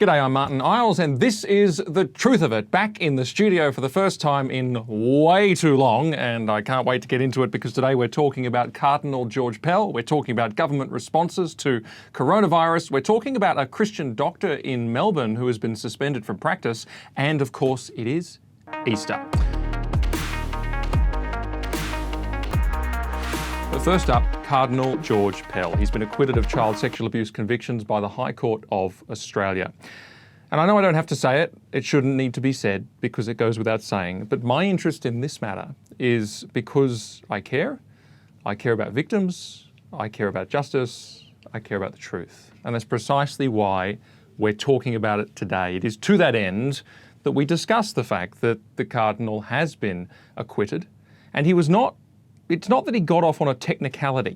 G'day, I'm Martyn Iles, and this is The Truth of It, back in the studio for the first time in way too long, and I can't wait to get into it because today we're talking about Cardinal George Pell, we're talking about government responses to coronavirus, we're talking about a Christian doctor in Melbourne who has been suspended from practice, and of course it is Easter. But first up, Cardinal George Pell. He's been acquitted of child sexual abuse convictions by the High Court of Australia. And I know I don't have to say it, it shouldn't need to be said because it goes without saying, but my interest in this matter is because I care about victims, I care about justice, I care about the truth. And that's precisely why we're talking about it today. It is to that end that we discuss the fact that the Cardinal has been acquitted, and it's not that he got off on a technicality.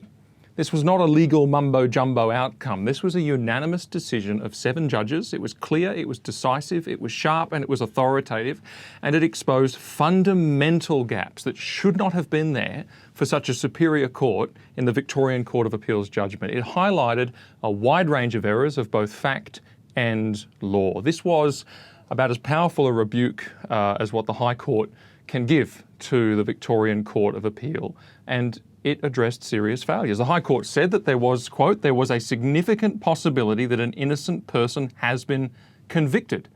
This was not a legal mumbo-jumbo outcome. This was a unanimous decision of 7 judges. It was clear, it was decisive, it was sharp, and it was authoritative, and it exposed fundamental gaps that should not have been there for such a superior court in the Victorian Court of Appeal's judgment. It highlighted a wide range of errors of both fact and law. This was about as powerful a rebuke as what the High Court can give to the Victorian Court of Appeal, and it addressed serious failures. The High Court said that there was, quote, there was a significant possibility that an innocent person has been convicted.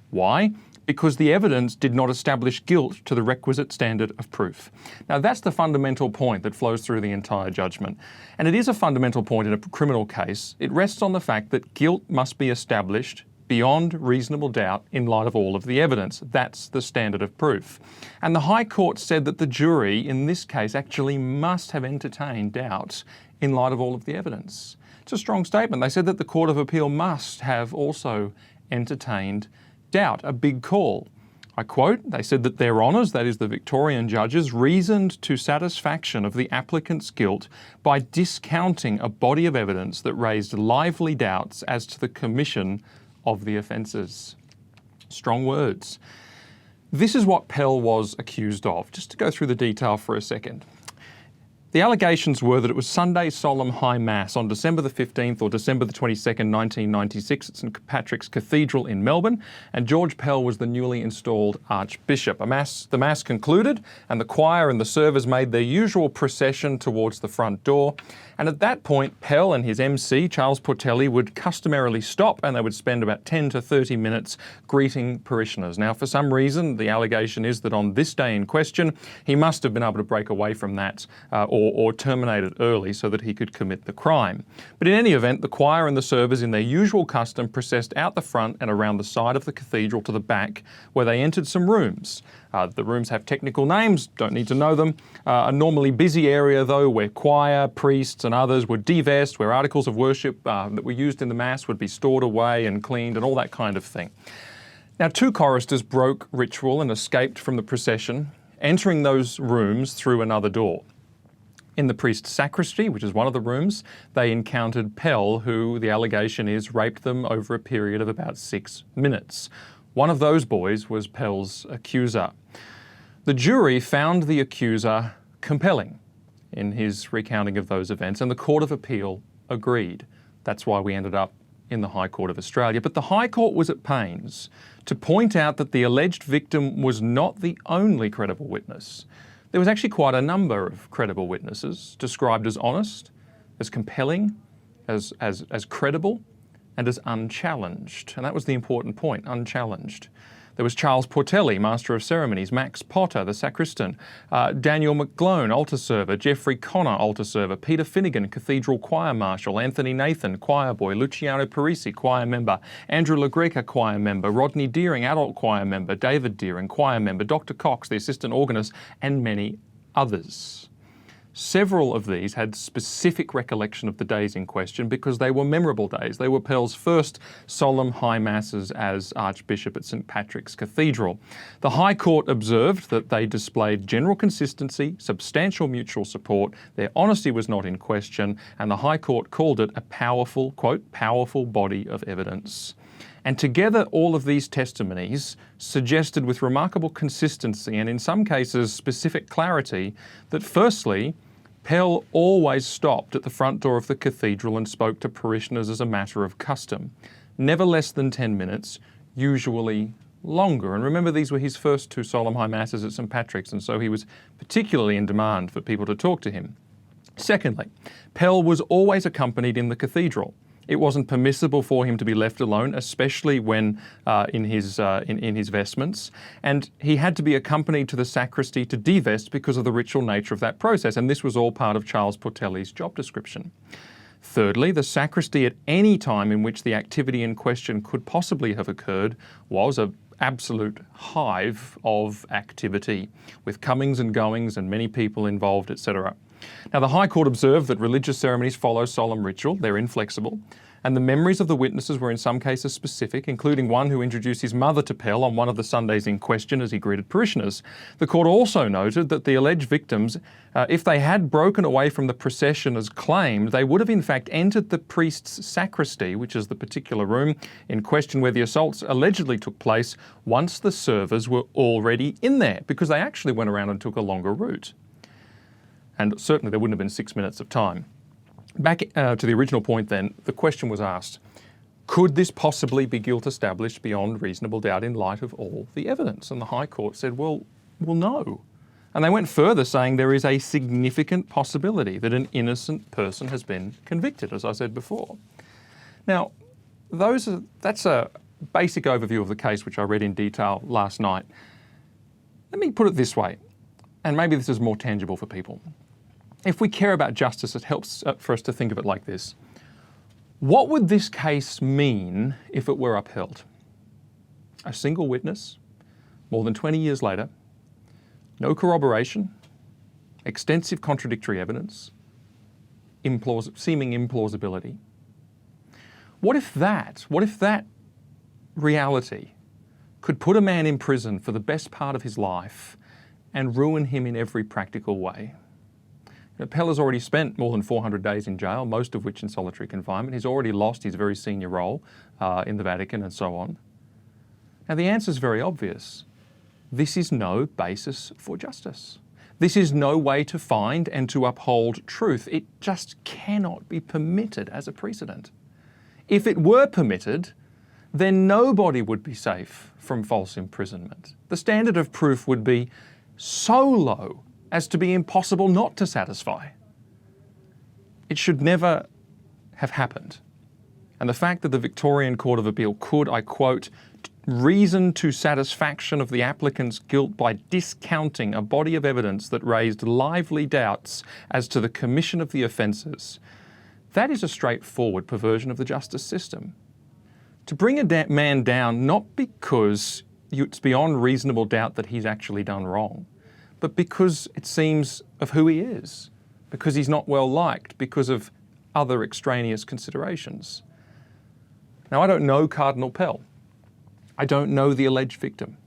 Why? Because the evidence did not establish guilt to the requisite standard of proof. Now that's the fundamental point that flows through the entire judgment. And it is a fundamental point in a criminal case. It rests on the fact that guilt must be established beyond reasonable doubt in light of all of the evidence. That's the standard of proof. And the High Court said that the jury in this case actually must have entertained doubt in light of all of the evidence. It's a strong statement. They said that the Court of Appeal must have also entertained doubt, a big call. I quote, they said that their honours, that is the Victorian judges, reasoned to satisfaction of the applicant's guilt by discounting a body of evidence that raised lively doubts as to the commission of the offences. Strong words. This is what Pell was accused of. Just to go through the detail for a second. The allegations were that it was Sunday Solemn High Mass on December the 15th or December the 22nd, 1996 at St Patrick's Cathedral in Melbourne, and George Pell was the newly installed Archbishop. The Mass concluded, and the choir and the servers made their usual procession towards the front door. And at that point, Pell and his MC, Charles Portelli, would customarily stop and they would spend about 10 to 30 minutes greeting parishioners. Now, for some reason, the allegation is that on this day in question, he must have been able to break away from that or terminate it early so that he could commit the crime. But in any event, the choir and the servers in their usual custom processed out the front and around the side of the cathedral to the back, where they entered some rooms. The rooms have technical names, don't need to know them. A normally busy area though, where choir, priests and others would divest, where articles of worship that were used in the Mass would be stored away and cleaned and all that kind of thing. Now 2 choristers broke ritual and escaped from the procession, entering those rooms through another door. In the priest's sacristy, which is one of the rooms, they encountered Pell, who the allegation is raped them over a period of about 6 minutes. One of those boys was Pell's accuser. The jury found the accuser compelling in his recounting of those events, and the Court of Appeal agreed. That's why we ended up in the High Court of Australia. But the High Court was at pains to point out that the alleged victim was not the only credible witness. There was actually quite a number of credible witnesses described as honest, as compelling, as credible, and as unchallenged. And that was the important point, unchallenged. There was Charles Portelli, Master of Ceremonies, Max Potter, the sacristan, Daniel McGlone, altar server, Geoffrey Connor, altar server, Peter Finnegan, cathedral choir marshal, Anthony Nathan, choir boy, Luciano Parisi, choir member, Andrew LaGreca, choir member, Rodney Deering, adult choir member, David Deering, choir member, Dr. Cox, the assistant organist, and many others. Several of these had specific recollection of the days in question because they were memorable days. They were Pell's first solemn high masses as Archbishop at St Patrick's Cathedral. The High Court observed that they displayed general consistency, substantial mutual support, their honesty was not in question, and the High Court called it a powerful, quote, powerful body of evidence. And together all of these testimonies suggested with remarkable consistency and in some cases specific clarity that firstly, Pell always stopped at the front door of the cathedral and spoke to parishioners as a matter of custom. never less than 10 minutes, usually longer. And remember, these were his first 2 solemn high masses at St Patrick's, and so he was particularly in demand for people to talk to him. Secondly, Pell was always accompanied in the cathedral. It wasn't permissible for him to be left alone, especially when in his vestments, and he had to be accompanied to the sacristy to divest because of the ritual nature of that process, and this was all part of Charles Portelli's job description. Thirdly, the sacristy at any time in which the activity in question could possibly have occurred was an absolute hive of activity, with comings and goings and many people involved, etc. Now, the High Court observed that religious ceremonies follow solemn ritual, they're inflexible, and the memories of the witnesses were in some cases specific, including one who introduced his mother to Pell on one of the Sundays in question as he greeted parishioners. The court also noted that the alleged victims, if they had broken away from the procession as claimed, they would have in fact entered the priest's sacristy, which is the particular room in question where the assaults allegedly took place, once the servers were already in there, because they actually went around and took a longer route. And certainly there wouldn't have been 6 minutes of time. Back to the original point then, the question was asked, could this possibly be guilt established beyond reasonable doubt in light of all the evidence? And the High Court said, well, no. And they went further, saying there is a significant possibility that an innocent person has been convicted, as I said before. Now, that's a basic overview of the case, which I read in detail last night. Let me put it this way, and maybe this is more tangible for people. If we care about justice, it helps for us to think of it like this. What would this case mean if it were upheld? A single witness, more than 20 years later, no corroboration, extensive contradictory evidence, seeming implausibility. What if that reality could put a man in prison for the best part of his life and ruin him in every practical way? Pell has already spent more than 400 days in jail, most of which in solitary confinement. He's already lost his very senior role in the Vatican and so on. Now, the answer is very obvious. This is no basis for justice. This is no way to find and to uphold truth. It just cannot be permitted as a precedent. If it were permitted, then nobody would be safe from false imprisonment. The standard of proof would be so low as to be impossible not to satisfy. It should never have happened. And the fact that the Victorian Court of Appeal could, I quote, reason to satisfaction of the applicant's guilt by discounting a body of evidence that raised lively doubts as to the commission of the offences, that is a straightforward perversion of the justice system. To bring a man down not because it's beyond reasonable doubt that he's actually done wrong, but because it seems of who he is, because he's not well liked, because of other extraneous considerations. Now, I don't know Cardinal Pell. I don't know the alleged victim.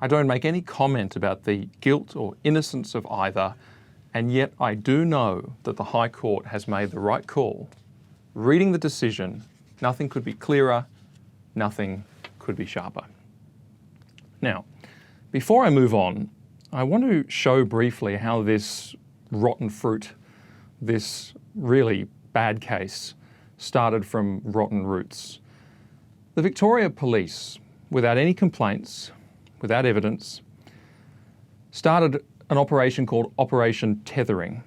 I don't make any comment about the guilt or innocence of either, and yet I do know that the High Court has made the right call. Reading the decision, nothing could be clearer, nothing could be sharper. Now, before I move on, I want to show briefly how this rotten fruit, this really bad case, started from rotten roots. The Victoria Police, without any complaints, without evidence, started an operation called Operation Tethering.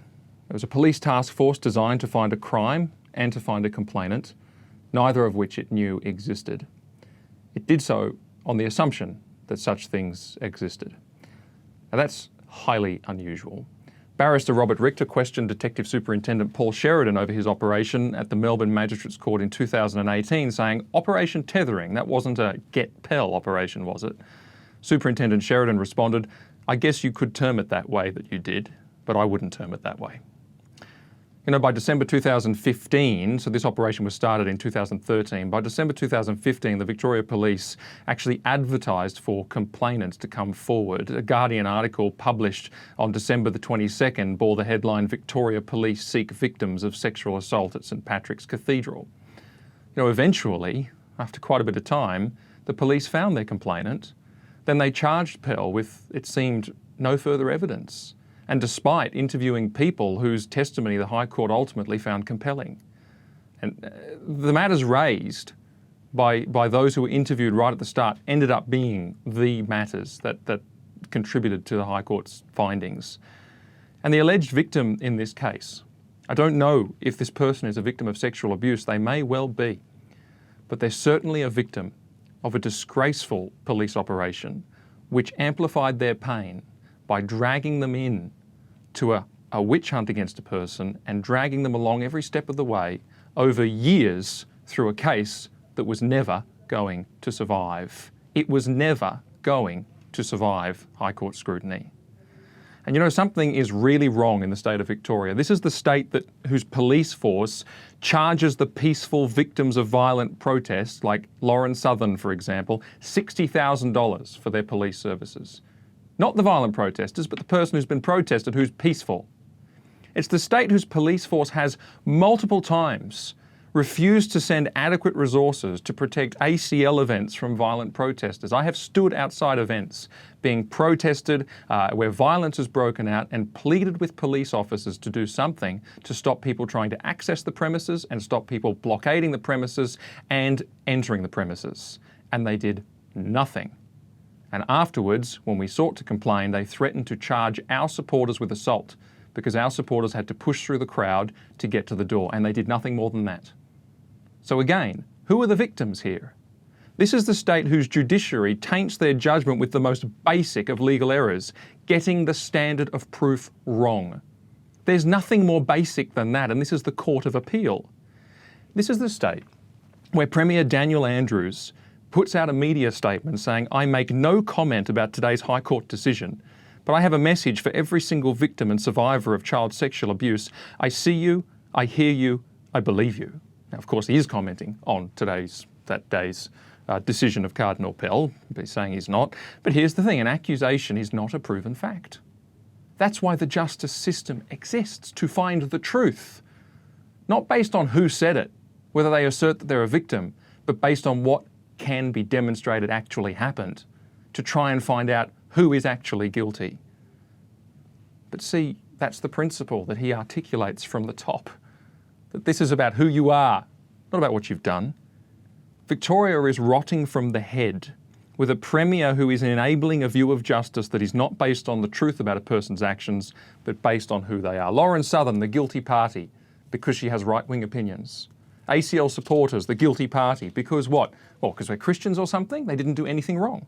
It was a police task force designed to find a crime and to find a complainant, neither of which it knew existed. It did so on the assumption that such things existed. Now, that's highly unusual. Barrister Robert Richter questioned Detective Superintendent Paul Sheridan over his operation at the Melbourne Magistrates Court in 2018, saying, Operation Tethering, that wasn't a Get Pell operation, was it? Superintendent Sheridan responded, I guess you could term it that way that you did, but I wouldn't term it that way. You know, by December 2015, so this operation was started in 2013, by December 2015, the Victoria Police actually advertised for complainants to come forward. A Guardian article published on December the 22nd bore the headline, Victoria Police Seek Victims of Sexual Assault at St Patrick's Cathedral. You know, eventually, after quite a bit of time, the police found their complainant. Then they charged Pell with, it seemed, no further evidence. And despite interviewing people whose testimony the High Court ultimately found compelling. And the matters raised by those who were interviewed right at the start ended up being the matters that contributed to the High Court's findings. And the alleged victim in this case, I don't know if this person is a victim of sexual abuse, they may well be, but they're certainly a victim of a disgraceful police operation which amplified their pain by dragging them in to a witch hunt against a person and dragging them along every step of the way over years through a case that was never going to survive. It was never going to survive High Court scrutiny. And you know, something is really wrong in the state of Victoria. This is the state whose police force charges the peaceful victims of violent protests, like Lauren Southern, for example, $60,000 for their police services. Not the violent protesters, but the person who's been protested who's peaceful. It's the state whose police force has multiple times refused to send adequate resources to protect ACL events from violent protesters. I have stood outside events being protested where violence has broken out and pleaded with police officers to do something to stop people trying to access the premises and stop people blockading the premises and entering the premises. And they did nothing. And afterwards, when we sought to complain, they threatened to charge our supporters with assault because our supporters had to push through the crowd to get to the door, and they did nothing more than that. So again, who are the victims here? This is the state whose judiciary taints their judgment with the most basic of legal errors, getting the standard of proof wrong. There's nothing more basic than that, and this is the Court of Appeal. This is the state where Premier Daniel Andrews puts out a media statement saying, "I make no comment about today's High Court decision, but I have a message for every single victim and survivor of child sexual abuse. I see you, I hear you, I believe you." Now, of course, he is commenting on that day's decision of Cardinal Pell. He's saying he's not. But here's the thing, an accusation is not a proven fact. That's why the justice system exists, to find the truth. Not based on who said it, whether they assert that they're a victim, but based on what can be demonstrated actually happened, to try and find out who is actually guilty. But see, that's the principle that he articulates from the top. That this is about who you are, not about what you've done. Victoria is rotting from the head with a Premier who is enabling a view of justice that is not based on the truth about a person's actions, but based on who they are. Lauren Southern, the guilty party, because she has right-wing opinions. ACL supporters, the guilty party, because what? Well, because we're Christians or something? They didn't do anything wrong.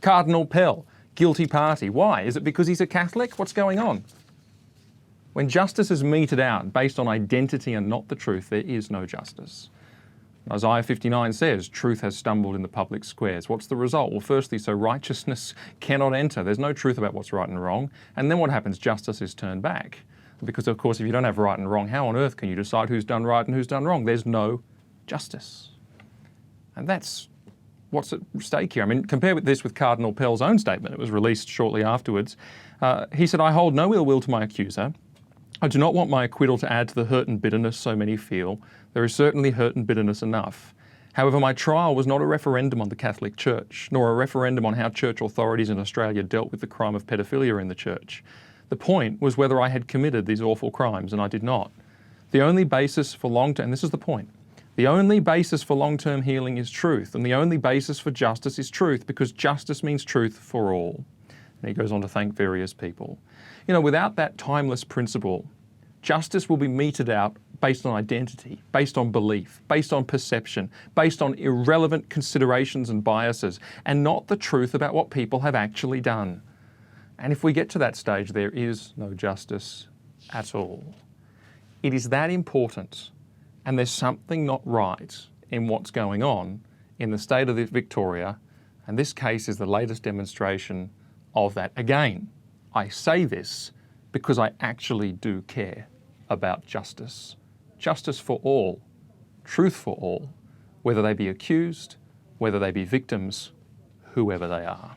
Cardinal Pell, guilty party. Why? Is it because he's a Catholic? What's going on? When justice is meted out based on identity and not the truth, there is no justice. Isaiah 59 says, truth has stumbled in the public squares. What's the result? Well, firstly, so righteousness cannot enter. There's no truth about what's right and wrong. And then what happens? Justice is turned back. Because, of course, if you don't have right and wrong, how on earth can you decide who's done right and who's done wrong? There's no justice. And that's what's at stake here. I mean, compare this with Cardinal Pell's own statement. It was released shortly afterwards. He said, "I hold no ill will to my accuser. I do not want my acquittal to add to the hurt and bitterness so many feel. There is certainly hurt and bitterness enough. However, my trial was not a referendum on the Catholic Church, nor a referendum on how church authorities in Australia dealt with the crime of pedophilia in the church. The point was whether I had committed these awful crimes, and I did not. The only basis for long-term, and this is the point, the only basis for long-term healing is truth, and the only basis for justice is truth, because justice means truth for all." And he goes on to thank various people. You know, without that timeless principle, justice will be meted out based on identity, based on belief, based on perception, based on irrelevant considerations and biases, and not the truth about what people have actually done. And if we get to that stage, there is no justice at all. It is that important, and there's something not right in what's going on in the state of Victoria, and this case is the latest demonstration of that. Again, I say this because I actually do care about justice. Justice for all, truth for all, whether they be accused, whether they be victims, whoever they are.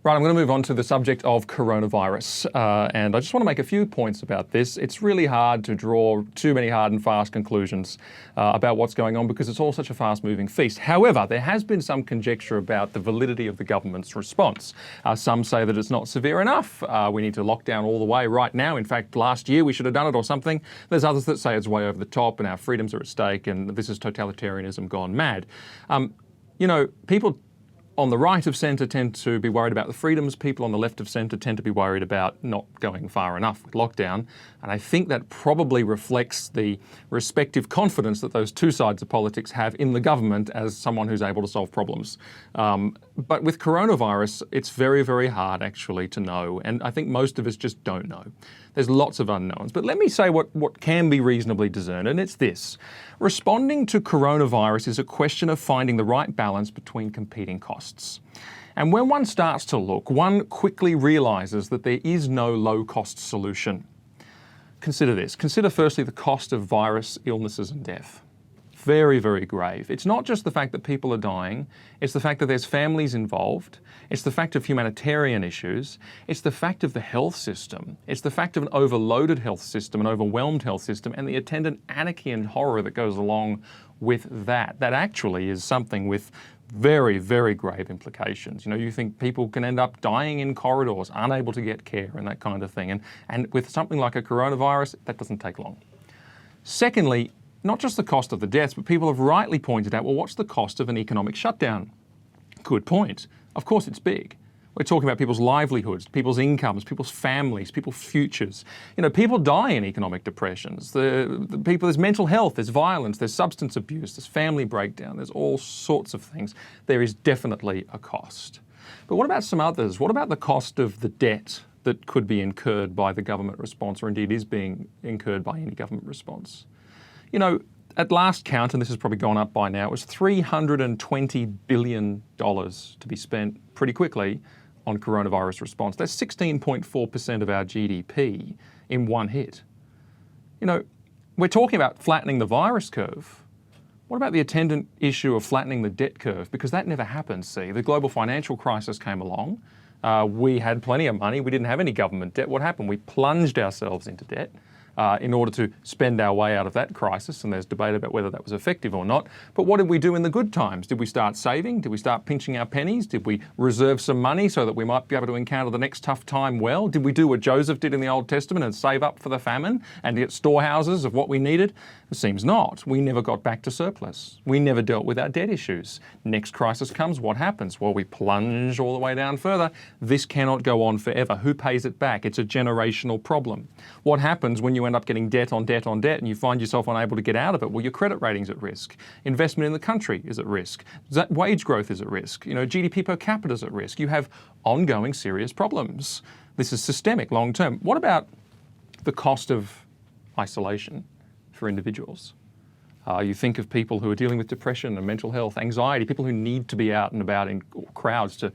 Right, I'm going to move on to the subject of coronavirus. And I just want to make a few points about this. It's really hard to draw too many hard and fast conclusions about what's going on because it's all such a fast-moving feast. However, there has been some conjecture about the validity of the government's response. Some say that it's not severe enough. We need to lock down all the way right now. In fact, last year we should have done it or something. There's others that say it's way over the top and our freedoms are at stake and this is totalitarianism gone mad. People on the right of centre tend to be worried about the freedoms. People on the left of centre tend to be worried about not going far enough with lockdown. And I think that probably reflects the respective confidence that those two sides of politics have in the government as someone who's able to solve problems. But with coronavirus, it's very, very hard actually to know. And I think most of us just don't know. There's lots of unknowns. But let me say what can be reasonably discerned, and it's this. Responding to coronavirus is a question of finding the right balance between competing costs. And when one starts to look, one quickly realises that there is no low-cost solution. Consider this. Consider firstly the cost of virus, illnesses and death. Very, very grave. It's not just the fact that people are dying, it's the fact that there's families involved, it's the fact of humanitarian issues, it's the fact of the health system, it's the fact of an overloaded health system, an overwhelmed health system, and the attendant anarchy and horror that goes along with that. That actually is something with very, very grave implications. You think people can end up dying in corridors, unable to get care and that kind of thing. And with something like a coronavirus, that doesn't take long. Secondly, not just the cost of the deaths, but people have rightly pointed out, well, what's the cost of an economic shutdown? Good point. Of course it's big. We're talking about people's livelihoods, people's incomes, people's families, people's futures. People die in economic depressions. There's mental health, there's violence, there's substance abuse, there's family breakdown, there's all sorts of things. There is definitely a cost. But what about some others? What about the cost of the debt that could be incurred by the government response, or indeed is being incurred by any government response? At last count, and this has probably gone up by now, it was $320 billion to be spent pretty quickly on coronavirus response. That's 16.4% of our GDP in one hit. We're talking about flattening the virus curve. What about the attendant issue of flattening the debt curve? Because that never happened, see. The global financial crisis came along. We had plenty of money. We didn't have any government debt. What happened? We plunged ourselves into debt. In order to spend our way out of that crisis, and there's debate about whether that was effective or not. But what did we do in the good times? Did we start saving? Did we start pinching our pennies? Did we reserve some money so that we might be able to encounter the next tough time well? Did we do what Joseph did in the Old Testament and save up for the famine and get storehouses of what we needed? It seems not. We never got back to surplus. We never dealt with our debt issues. Next crisis comes, what happens? Well, we plunge all the way down further. This cannot go on forever. Who pays it back? It's a generational problem. What happens when you end up getting debt on debt on debt and you find yourself unable to get out of it? Well, your credit rating's at risk. Investment in the country is at risk. Wage growth is at risk. GDP per capita is at risk. You have ongoing serious problems. This is systemic long term. What about the cost of isolation for individuals? You think of people who are dealing with depression and mental health, anxiety, people who need to be out and about in crowds to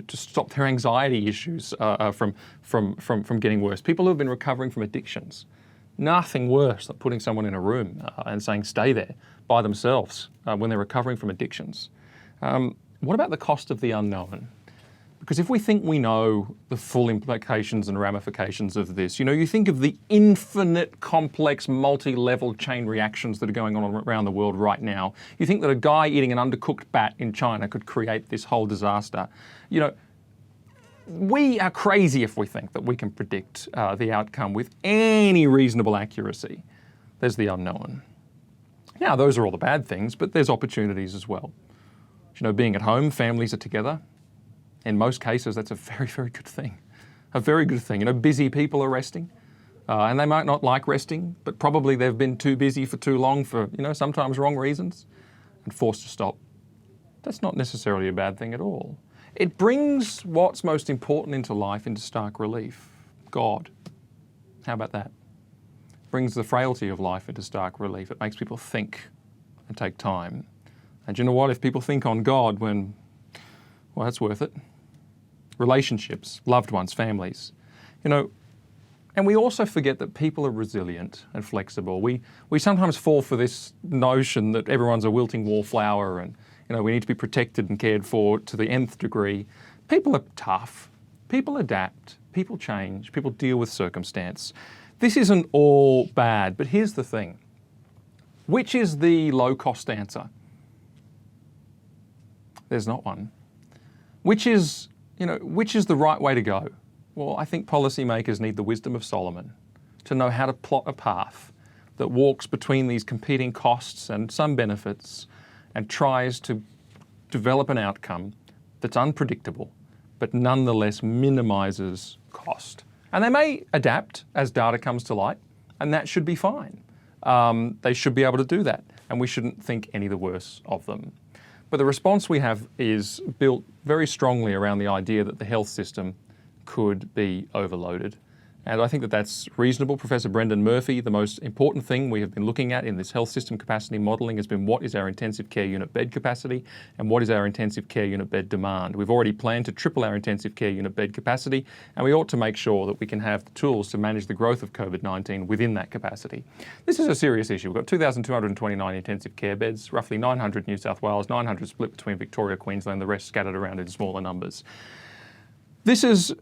stop their anxiety issues from getting worse. People who have been recovering from addictions. Nothing worse than putting someone in a room and saying stay there by themselves when they're recovering from addictions. What about the cost of the unknown? Because if we think we know the full implications and ramifications of this, you think of the infinite, complex, multi-level chain reactions that are going on around the world right now. You think that a guy eating an undercooked bat in China could create this whole disaster. We are crazy if we think that we can predict the outcome with any reasonable accuracy. There's the unknown. Now, those are all the bad things, but there's opportunities as well. Being at home, families are together. In most cases, that's a very, very good thing. A very good thing. Busy people are resting. And they might not like resting, but probably they've been too busy for too long for, sometimes wrong reasons and forced to stop. That's not necessarily a bad thing at all. It brings what's most important into life into stark relief. God. How about that? It brings the frailty of life into stark relief. It makes people think and take time. And you know what? If people think on God, well, that's worth it. Relationships, loved ones, families. And we also forget that people are resilient and flexible. We sometimes fall for this notion that everyone's a wilting wallflower and we need to be protected and cared for to the nth degree. People are tough. People adapt. People change. People deal with circumstance. This isn't all bad, but here's the thing. Which is the low-cost answer? There's not one. Which is the right way to go? Well, I think policymakers need the wisdom of Solomon to know how to plot a path that walks between these competing costs and some benefits and tries to develop an outcome that's unpredictable, but nonetheless minimises cost. And they may adapt as data comes to light, and that should be fine. They should be able to do that, and we shouldn't think any the worse of them. But the response we have is built very strongly around the idea that the health system could be overloaded. And I think that that's reasonable. Professor Brendan Murphy, the most important thing we have been looking at in this health system capacity modelling has been what is our intensive care unit bed capacity and what is our intensive care unit bed demand. We've already planned to triple our intensive care unit bed capacity, and we ought to make sure that we can have the tools to manage the growth of COVID-19 within that capacity. This is a serious issue. We've got 2,229 intensive care beds, roughly 900 New South Wales, 900 split between Victoria, Queensland, the rest scattered around in smaller numbers. This is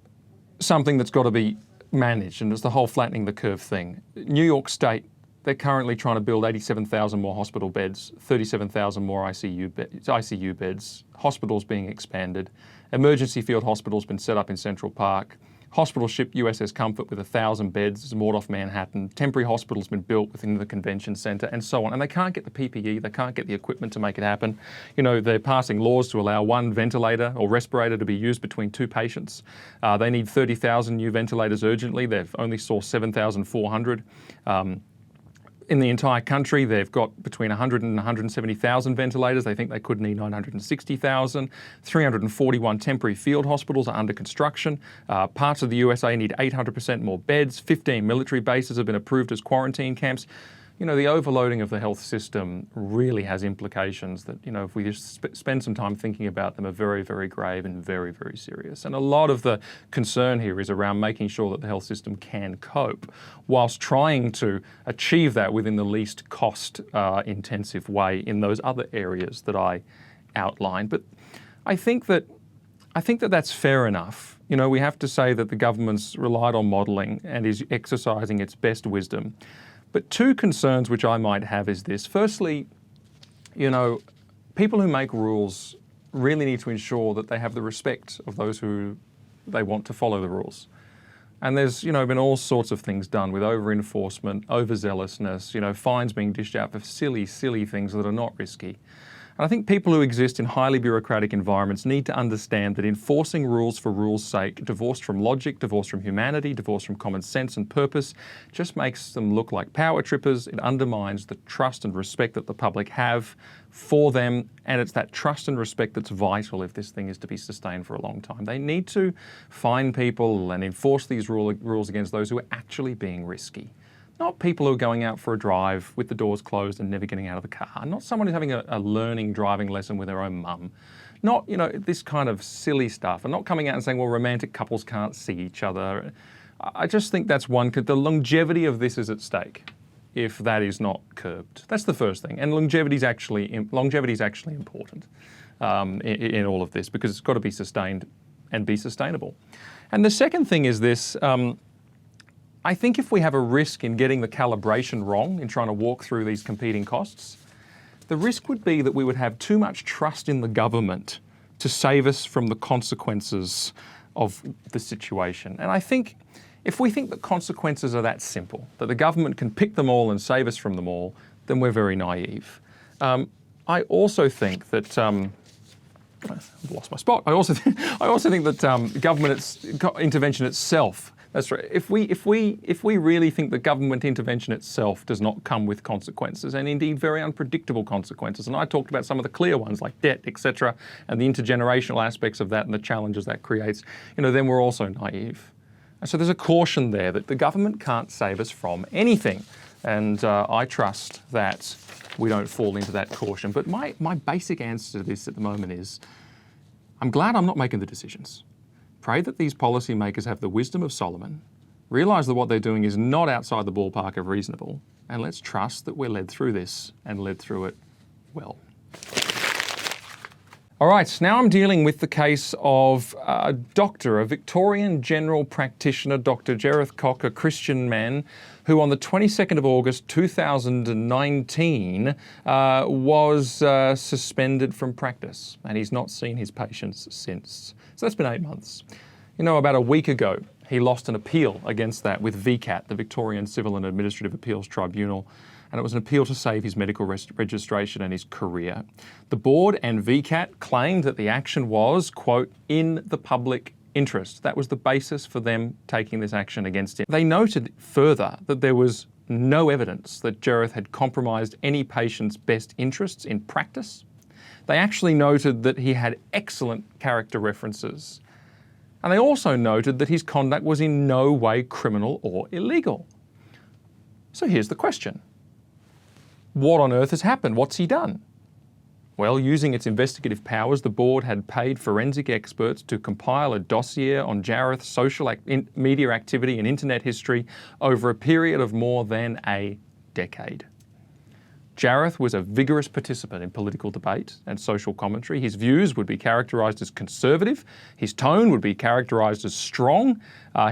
something that's got to be managed, and it's the whole flattening the curve thing. New York State, they're currently trying to build 87,000 more hospital beds, 37,000 more ICU beds, hospitals being expanded, emergency field hospitals been set up in Central Park, hospital ship USS Comfort with 1,000 beds is moored off Manhattan, temporary hospitals been built within the convention centre and so on, and they can't get the PPE, they can't get the equipment to make it happen. You know, they're passing laws to allow one ventilator or respirator to be used between two patients. They need 30,000 new ventilators urgently. They've only sourced 7,400. In the entire country, they've got between 100 and 170,000 ventilators. They think they could need 960,000. 341 temporary field hospitals are under construction. Parts of the USA need 800% more beds. 15 military bases have been approved as quarantine camps. You know, the overloading of the health system really has implications that, you know, if we just spend some time thinking about them, are very, very grave and very, very serious. And a lot of the concern here is around making sure that the health system can cope whilst trying to achieve that within the least cost intensive way in those other areas that I outlined. But I think that that's fair enough. You know, we have to say that the government's relied on modelling and is exercising its best wisdom. But two concerns which I might have is this. Firstly, you know, people who make rules really need to ensure that they have the respect of those who they want to follow the rules. And there's, you know, been all sorts of things done with over-enforcement, overzealousness, you know, fines being dished out for silly, silly things that are not risky. And I think people who exist in highly bureaucratic environments need to understand that enforcing rules for rules' sake, divorced from logic, divorced from humanity, divorced from common sense and purpose, just makes them look like power trippers. It undermines the trust and respect that the public have for them, and it's that trust and respect that's vital if this thing is to be sustained for a long time. They need to fine people and enforce these rules against those who are actually being risky. Not people who are going out for a drive with the doors closed and never getting out of the car. Not someone who's having a learning driving lesson with their own mum. Not, you know, this kind of silly stuff. And not coming out and saying, well, romantic couples can't see each other. I just think that's one. The longevity of this is at stake if that is not curbed. That's the first thing. And longevity is actually important in all of this, because it's got to be sustained and be sustainable. And the second thing is this. I think if we have a risk in getting the calibration wrong in trying to walk through these competing costs, the risk would be that we would have too much trust in the government to save us from the consequences of the situation. And I think if we think that consequences are that simple, that the government can pick them all and save us from them all, then we're very naive. I also think that I've lost my spot. I also think that government intervention itself. That's right. If we really think that government intervention itself does not come with consequences, and indeed very unpredictable consequences, and I talked about some of the clear ones like debt, etc., and the intergenerational aspects of that and the challenges that creates, you know, then we're also naive. And so there's a caution there that the government can't save us from anything, and I trust that we don't fall into that caution. But my basic answer to this at the moment is, I'm glad I'm not making the decisions. Pray that these policymakers have the wisdom of Solomon, realise that what they're doing is not outside the ballpark of reasonable, and let's trust that we're led through this and led through it well. All right, now I'm dealing with the case of a doctor, a Victorian general practitioner, Dr. Jereth Kok, a Christian man, who on the 22nd of August 2019 was suspended from practice, and he's not seen his patients since. So that's been 8 months. You know, about a week ago, he lost an appeal against that with VCAT, the Victorian Civil and Administrative Appeals Tribunal, and it was an appeal to save his medical registration and his career. The board and VCAT claimed that the action was, quote, in the public interest. That was the basis for them taking this action against him. They noted further that there was no evidence that Jereth had compromised any patient's best interests in practice. They actually noted that he had excellent character references. And they also noted that his conduct was in no way criminal or illegal. So here's the question. What on earth has happened? What's he done? Well, using its investigative powers, the board had paid forensic experts to compile a dossier on Jareth's social media activity and internet history over a period of more than a decade. Jereth was a vigorous participant in political debate and social commentary. His views would be characterised as conservative. His tone would be characterised as strong.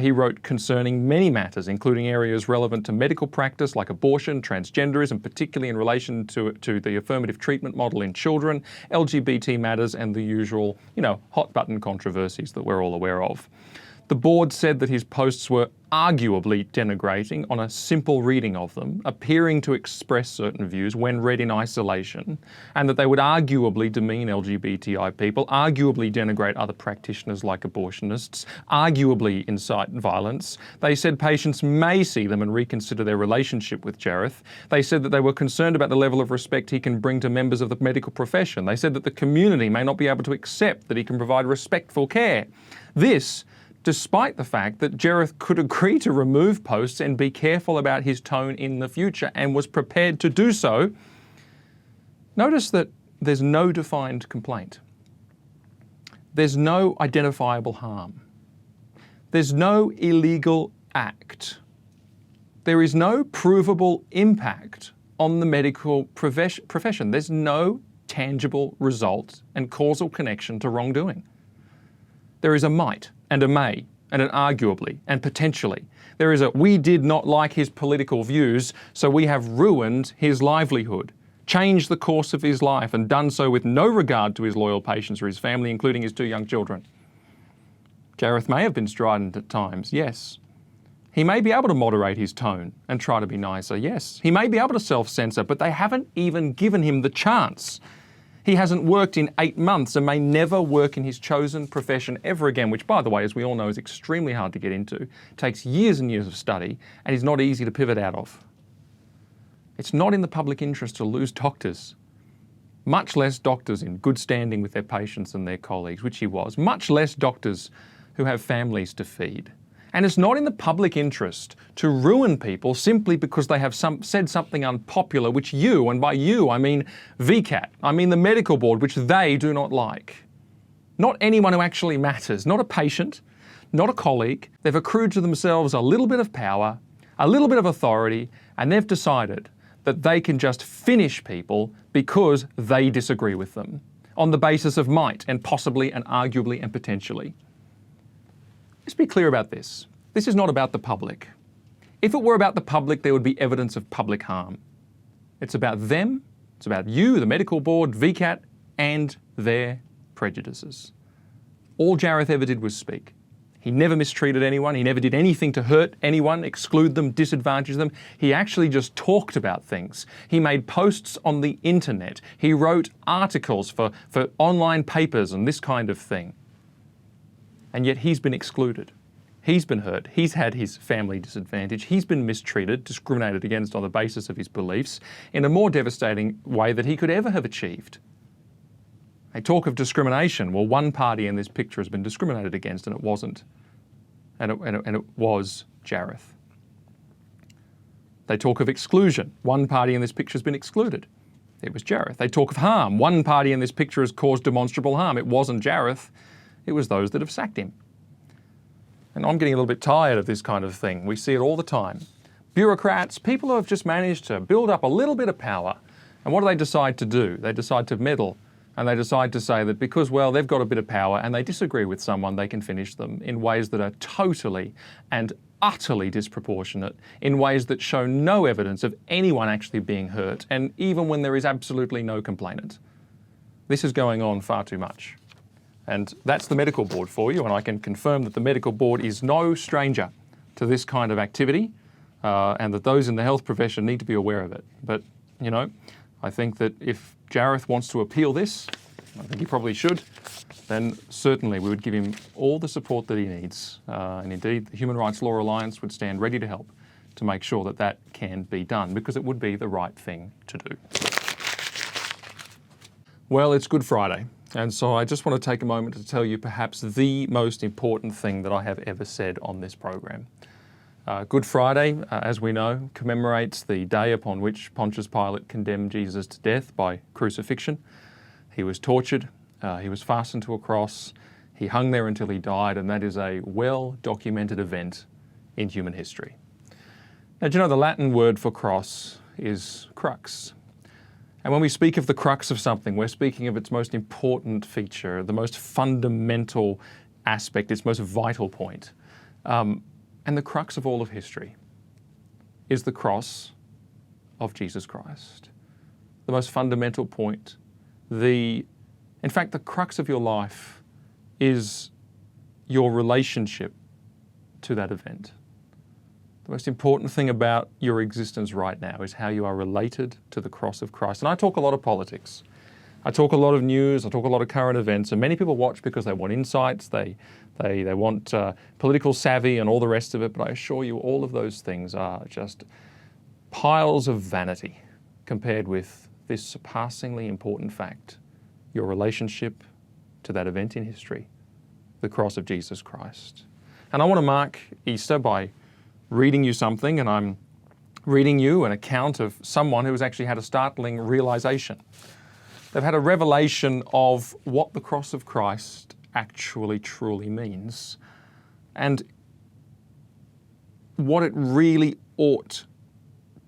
He wrote concerning many matters, including areas relevant to medical practice like abortion, transgenderism, particularly in relation to the affirmative treatment model in children, LGBT matters, and the usual, hot button controversies that we're all aware of. The board said that his posts were arguably denigrating on a simple reading of them, appearing to express certain views when read in isolation, and that they would arguably demean LGBTI people, arguably denigrate other practitioners like abortionists, arguably incite violence. They said patients may see them and reconsider their relationship with Jereth. They said that they were concerned about the level of respect he can bring to members of the medical profession. They said that the community may not be able to accept that he can provide respectful care. This, despite the fact that Jereth could agree to remove posts and be careful about his tone in the future and was prepared to do so. Notice that there's no defined complaint. There's no identifiable harm. There's no illegal act. There is no provable impact on the medical profession. There's no tangible result and causal connection to wrongdoing. There is a might and a may and an arguably and potentially. There is a we did not like his political views, so we have ruined his livelihood, changed the course of his life, and done so with no regard to his loyal patients or his family, including his 2 young children. Jereth may have been strident at times, yes. He may be able to moderate his tone and try to be nicer, yes. He may be able to self-censor, but they haven't even given him the chance. He hasn't worked in 8 months and may never work in his chosen profession ever again, which, by the way, as we all know, is extremely hard to get into, takes years and years of study, and is not easy to pivot out of. It's not in the public interest to lose doctors, much less doctors in good standing with their patients and their colleagues, which he was, much less doctors who have families to feed. And it's not in the public interest to ruin people simply because they have said something unpopular, which you, and by you I mean VCAT, I mean the medical board, which they do not like. Not anyone who actually matters, not a patient, not a colleague. They've accrued to themselves a little bit of power, a little bit of authority, and they've decided that they can just finish people because they disagree with them on the basis of might and possibly and arguably and potentially. Let's be clear about this. This is not about the public. If it were about the public, there would be evidence of public harm. It's about them, it's about you, the medical board, VCAT, and their prejudices. All Jereth ever did was speak. He never mistreated anyone. He never did anything to hurt anyone, exclude them, disadvantage them. He actually just talked about things. He made posts on the internet. He wrote articles for online papers and this kind of thing. And yet he's been excluded. He's been hurt. He's had his family disadvantaged. He's been mistreated, discriminated against on the basis of his beliefs in a more devastating way that he could ever have achieved. They talk of discrimination. Well, one party in this picture has been discriminated against and it wasn't. And it was Jereth. They talk of exclusion. One party in this picture has been excluded. It was Jereth. They talk of harm. One party in this picture has caused demonstrable harm. It wasn't Jereth. It was those that have sacked him. And I'm getting a little bit tired of this kind of thing. We see it all the time. Bureaucrats, people who have just managed to build up a little bit of power. And what do they decide to do? They decide to meddle And they decide to say that because, well, they've got a bit of power and they disagree with someone, they can finish them in ways that are totally and utterly disproportionate, in ways that show no evidence of anyone actually being hurt, and even when there is absolutely no complainant. This is going on far too much. And that's the medical board for you, and I can confirm that the medical board is no stranger to this kind of activity, and that those in the health profession need to be aware of it. But, you know, I think that if Jereth wants to appeal this, I think he probably should, then certainly we would give him all the support that he needs. And indeed, the Human Rights Law Alliance would stand ready to help to make sure that that can be done, because it would be the right thing to do. Well, it's Good Friday, and so I just want to take a moment to tell you perhaps the most important thing that I have ever said on this program. Good Friday, as we know, commemorates the day upon which Pontius Pilate condemned Jesus to death by crucifixion. He was tortured, he was fastened to a cross, he hung there until he died, and that is a well-documented event in human history. Now, do you know the Latin word for cross is crux? And when we speak of the crux of something, we're speaking of its most important feature, the most fundamental aspect, its most vital point. And the crux of all of history is the cross of Jesus Christ. The most fundamental point. In fact, the crux of your life is your relationship to that event. The most important thing about your existence right now is how you are related to the cross of Christ. And I talk a lot of politics. I talk a lot of news, I talk a lot of current events, and many people watch because they want insights, they want political savvy and all the rest of it, but I assure you all of those things are just piles of vanity compared with this surpassingly important fact, your relationship to that event in history, the cross of Jesus Christ. And I want to mark Easter by reading you something, and I'm reading you an account of someone who has actually had a startling realization. They've had a revelation of what the cross of Christ actually truly means and what it really ought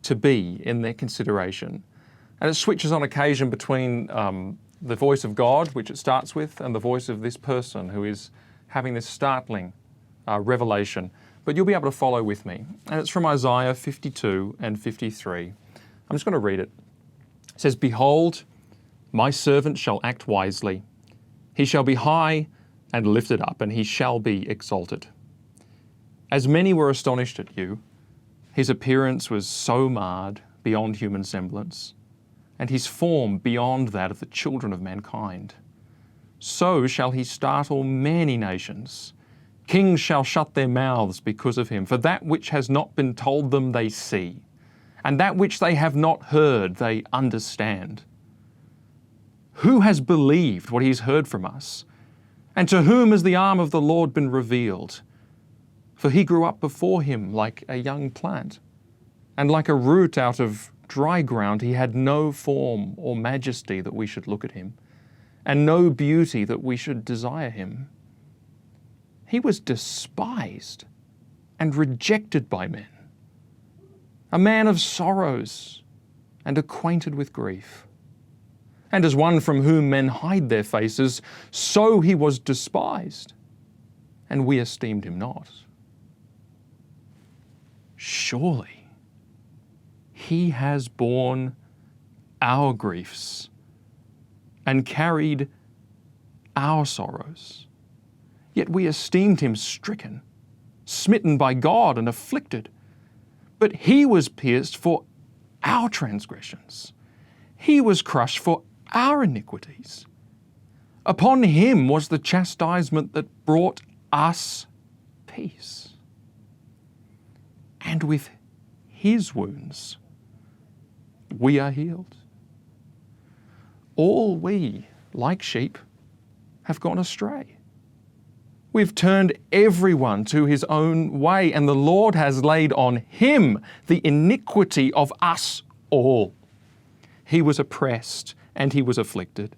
to be in their consideration. And it switches on occasion between the voice of God, which it starts with, and the voice of this person who is having this startling revelation. But you'll be able to follow with me. And it's from Isaiah 52 and 53. I'm just going to read it. It says, "Behold, my servant shall act wisely. He shall be high and lifted up, and he shall be exalted. As many were astonished at you, his appearance was so marred beyond human semblance, and his form beyond that of the children of mankind. So shall he startle many nations. Kings shall shut their mouths because of him, for that which has not been told them they see, and that which they have not heard they understand. Who has believed what he has heard from us? And to whom has the arm of the Lord been revealed? For he grew up before him like a young plant, and like a root out of dry ground. He had no form or majesty that we should look at him, and no beauty that we should desire him. He was despised and rejected by men, a man of sorrows and acquainted with grief. And as one from whom men hide their faces, so he was despised, and we esteemed him not. Surely he has borne our griefs and carried our sorrows. Yet we esteemed him stricken, smitten by God, and afflicted. But he was pierced for our transgressions. He was crushed for our iniquities. Upon him was the chastisement that brought us peace. And with his wounds we are healed. All we, like sheep, have gone astray. We've turned everyone to his own way, and the Lord has laid on him the iniquity of us all. He was oppressed and he was afflicted,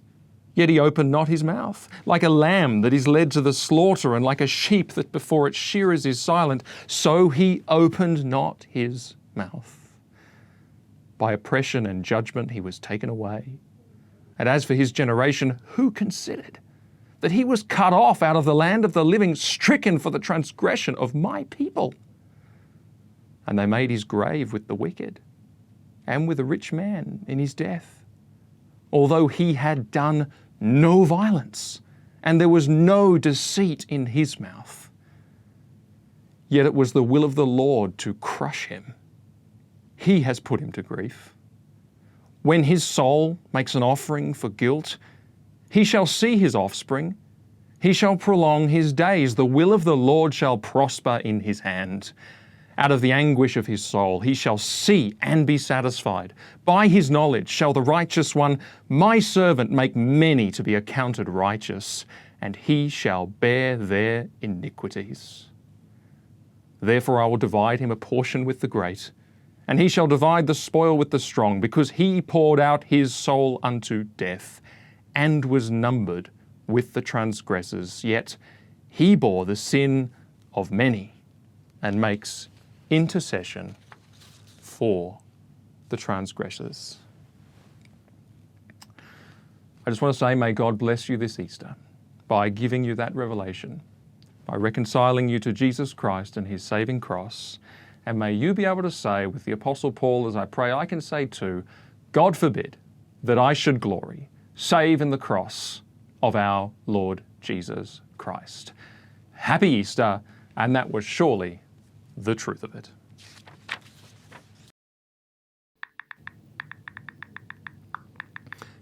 yet he opened not his mouth. Like a lamb that is led to the slaughter, and like a sheep that before its shearers is silent, so he opened not his mouth. By oppression and judgment he was taken away. And as for his generation, who considered that he was cut off out of the land of the living, stricken for the transgression of my people? And they made his grave with the wicked and with a rich man in his death, although he had done no violence, and there was no deceit in his mouth. Yet it was the will of the Lord to crush him. He has put him to grief. When his soul makes an offering for guilt, he shall see his offspring. He shall prolong his days. The will of the Lord shall prosper in his hand. Out of the anguish of his soul he shall see and be satisfied. By his knowledge shall the righteous one, my servant, make many to be accounted righteous, and he shall bear their iniquities. Therefore I will divide him a portion with the great, and he shall divide the spoil with the strong, because he poured out his soul unto death, and was numbered with the transgressors. Yet he bore the sin of many, and makes intercession for the transgressors. I just want to say, may God bless you this Easter by giving you that revelation, by reconciling you to Jesus Christ and his saving cross. And may you be able to say with the Apostle Paul, as I pray I can say too, God forbid that I should glory, save in the cross of our Lord Jesus Christ. Happy Easter, and that was surely the truth of it.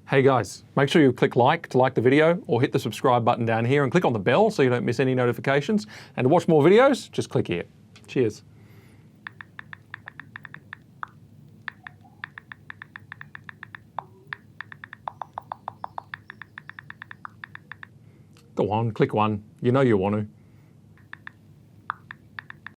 Hey guys, make sure you click like to like the video, or hit the subscribe button down here and click on the bell so you don't miss any notifications. And to watch more videos, just click here. Cheers. Go on, click one. You know you want to.